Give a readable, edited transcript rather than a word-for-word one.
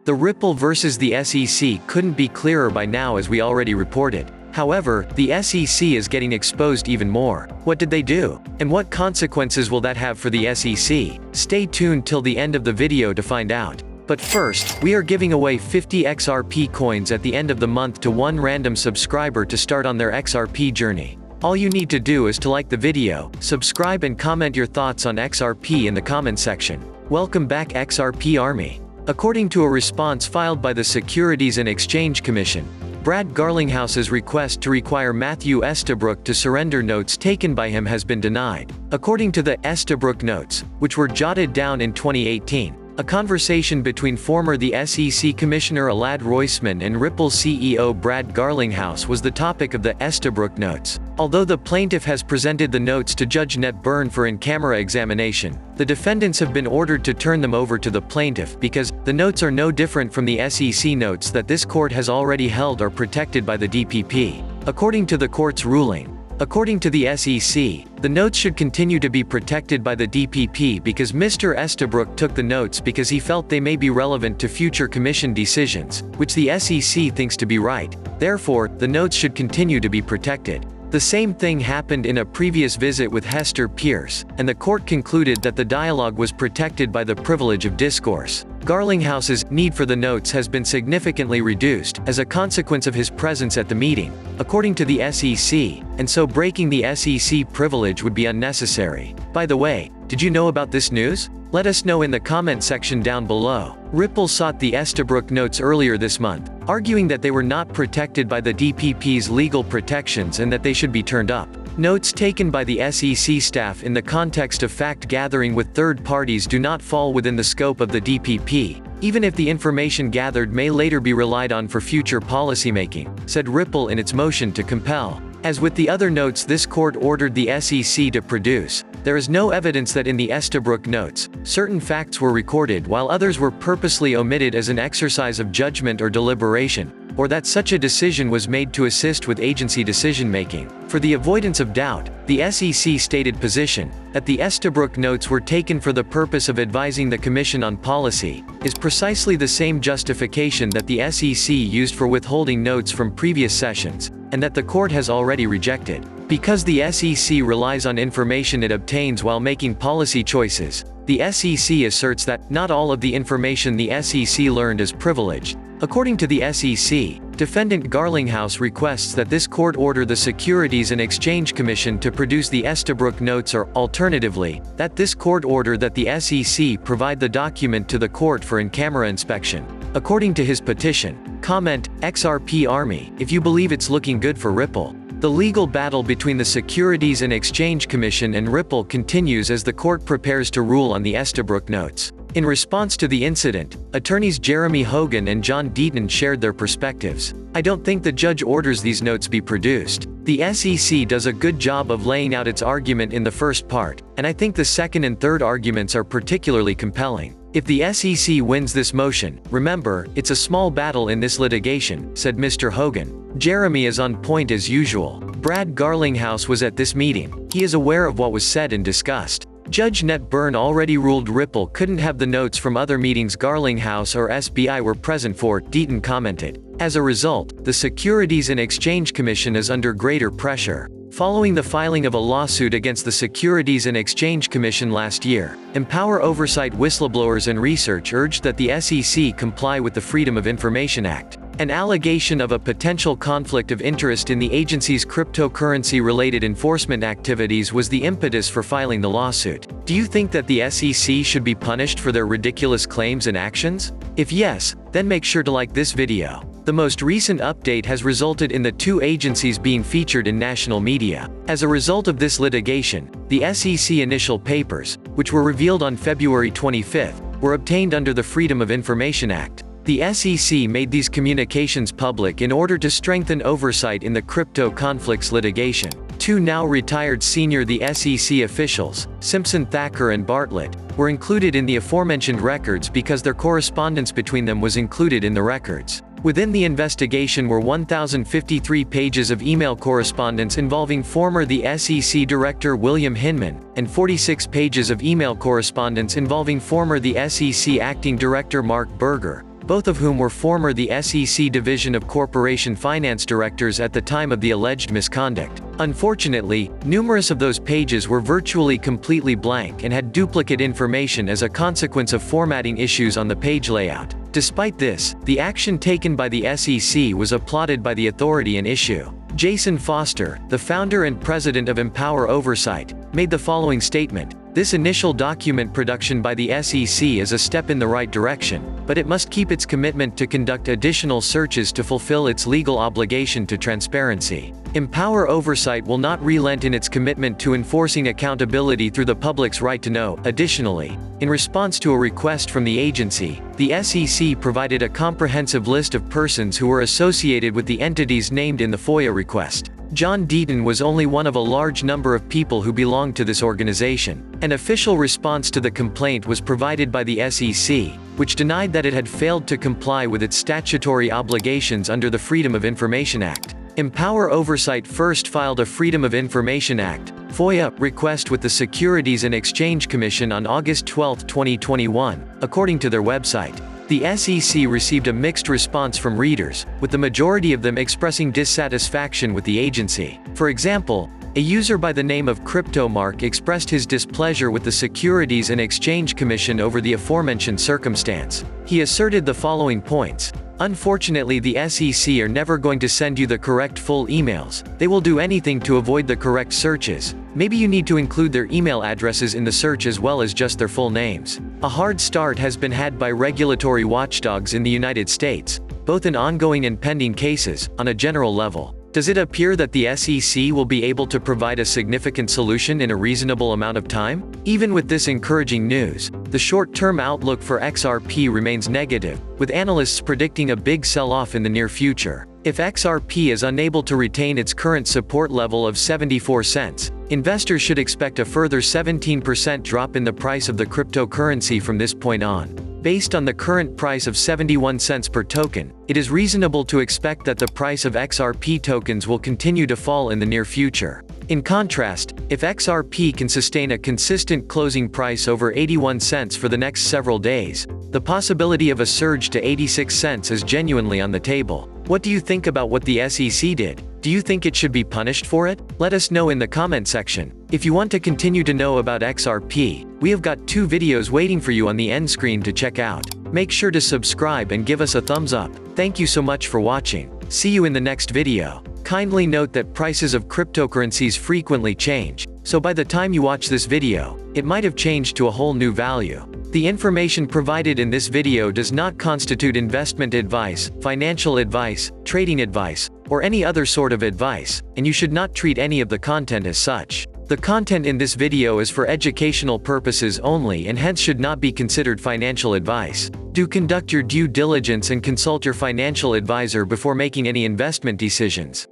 The Ripple versus the SEC couldn't be clearer by now, as we already reported. However, the SEC is getting exposed even more. What did they do? And what consequences will that have for the SEC? Stay tuned till the end of the video to find out. But first, we are giving away 50 XRP coins at the end of the month to one random subscriber to start on their XRP journey. All you need to do is to like the video, subscribe and comment your thoughts on XRP in the comment section. Welcome back XRP Army. According to a response filed by the Securities and Exchange Commission, Brad Garlinghouse's request to require Matthew Estabrook to surrender notes taken by him has been denied. According to the Estabrook notes, which were jotted down in 2018, a conversation between former the SEC Commissioner Alad Roisman and Ripple CEO Brad Garlinghouse was the topic of the Estabrook notes. Although the plaintiff has presented the notes to Judge Nett Byrne for in-camera examination, the defendants have been ordered to turn them over to the plaintiff because the notes are no different from the SEC notes that this court has already held are protected by the DPP. According to the court's ruling, according to the SEC, the notes should continue to be protected by the DPP because Mr. Estabrook took the notes because he felt they may be relevant to future commission decisions, which the SEC thinks to be right. Therefore, the notes should continue to be protected. The same thing happened in a previous visit with Hester Pierce, and the court concluded that the dialogue was protected by the privilege of discourse. Garlinghouse's need for the notes has been significantly reduced as a consequence of his presence at the meeting, according to the SEC, and so breaking the SEC privilege would be unnecessary. By the way, did you know about this news? Let us know in the comment section down below. Ripple sought the Estabrook notes earlier this month, arguing that they were not protected by the DPP's legal protections and that they should be turned up. Notes taken by the SEC staff in the context of fact-gathering with third parties do not fall within the scope of the DPP, even if the information gathered may later be relied on for future policymaking, said Ripple in its motion to compel. As with the other notes this court ordered the SEC to produce, there is no evidence that in the Estabrook notes, certain facts were recorded while others were purposely omitted as an exercise of judgment or deliberation, or that such a decision was made to assist with agency decision-making. For the avoidance of doubt, the SEC stated position, that the Estabrook notes were taken for the purpose of advising the Commission on policy, is precisely the same justification that the SEC used for withholding notes from previous sessions, and that the court has already rejected. Because the SEC relies on information it obtains while making policy choices, the SEC asserts that not all of the information the SEC learned is privileged. According to the SEC, defendant Garlinghouse requests that this court order the Securities and Exchange Commission to produce the Estabrook notes or, alternatively, that this court order that the SEC provide the document to the court for in-camera inspection. According to his petition, comment, XRP Army, if you believe it's looking good for Ripple. The legal battle between the Securities and Exchange Commission and Ripple continues as the court prepares to rule on the Estabrook notes. In response to the incident, attorneys Jeremy Hogan and John Deaton shared their perspectives. I don't think the judge orders these notes be produced. The SEC does a good job of laying out its argument in the first part, and I think the second and third arguments are particularly compelling. If the SEC wins this motion, remember, it's a small battle in this litigation, said Mr. Hogan. Jeremy is on point as usual. Brad Garlinghouse was at this meeting. He is aware of what was said and discussed. Judge Nett Byrne already ruled Ripple couldn't have the notes from other meetings Garlinghouse or SBI were present for, Deaton commented. As a result, the Securities and Exchange Commission is under greater pressure. Following the filing of a lawsuit against the Securities and Exchange Commission last year, Empower Oversight whistleblowers and research urged that the SEC comply with the Freedom of Information Act. An allegation of a potential conflict of interest in the agency's cryptocurrency-related enforcement activities was the impetus for filing the lawsuit. Do you think that the SEC should be punished for their ridiculous claims and actions? If yes, then make sure to like this video. The most recent update has resulted in the two agencies being featured in national media. As a result of this litigation, the SEC initial papers, which were revealed on February 25, were obtained under the Freedom of Information Act. The SEC made these communications public in order to strengthen oversight in the crypto conflicts litigation. Two now retired senior the SEC officials, Simpson Thacker and Bartlett, were included in the aforementioned records because their correspondence between them was included in the records. Within the investigation were 1,053 pages of email correspondence involving former the SEC Director William Hinman, and 46 pages of email correspondence involving former the SEC Acting Director Mark Berger. both of whom were former the SEC Division of Corporation Finance directors at the time of the alleged misconduct. Unfortunately, numerous of those pages were virtually completely blank and had duplicate information as a consequence of formatting issues on the page layout. Despite this, the action taken by the SEC was applauded by the authority in issue. Jason Foster, the founder and president of Empower Oversight, made the following statement: "This initial document production by the SEC is a step in the right direction, but it must keep its commitment to conduct additional searches to fulfill its legal obligation to transparency. Empower Oversight will not relent in its commitment to enforcing accountability through the public's right to know." Additionally, in response to a request from the agency, the SEC provided a comprehensive list of persons who were associated with the entities named in the FOIA request. John Deaton was only one of a large number of people who belonged to this organization. An official response to the complaint was provided by the SEC, which denied that it had failed to comply with its statutory obligations under the Freedom of Information Act. Empower Oversight first filed a Freedom of Information Act (FOIA) request with the Securities and Exchange Commission on August 12, 2021, according to their website. The SEC received a mixed response from readers, with the majority of them expressing dissatisfaction with the agency. For example, a user by the name of CryptoMark expressed his displeasure with the Securities and Exchange Commission over the aforementioned circumstance. He asserted the following points: "Unfortunately, the SEC are never going to send you the correct full emails. They will do anything to avoid the correct searches. Maybe you need to include their email addresses in the search as well as just their full names." A hard start has been had by regulatory watchdogs in the United States, both in ongoing and pending cases, on a general level. Does it appear that the SEC will be able to provide a significant solution in a reasonable amount of time? Even with this encouraging news, the short-term outlook for XRP remains negative, with analysts predicting a big sell-off in the near future. If XRP is unable to retain its current support level of 74 cents, investors should expect a further 17% drop in the price of the cryptocurrency from this point on. Based on the current price of 71 cents per token, it is reasonable to expect that the price of XRP tokens will continue to fall in the near future. In contrast, if XRP can sustain a consistent closing price over 81 cents for the next several days, the possibility of a surge to 86 cents is genuinely on the table. What do you think about what the SEC did? Do you think it should be punished for it? Let us know in the comment section. If you want to continue to know about XRP, we have got 2 videos waiting for you on the end screen to check out. Make sure to subscribe and give us a thumbs up. Thank you so much for watching. See you in the next video. Kindly note that prices of cryptocurrencies frequently change, so by the time you watch this video, it might have changed to a whole new value. The information provided in this video does not constitute investment advice, financial advice, trading advice, or any other sort of advice, and you should not treat any of the content as such. The content in this video is for educational purposes only and hence should not be considered financial advice. Do conduct your due diligence and consult your financial advisor before making any investment decisions.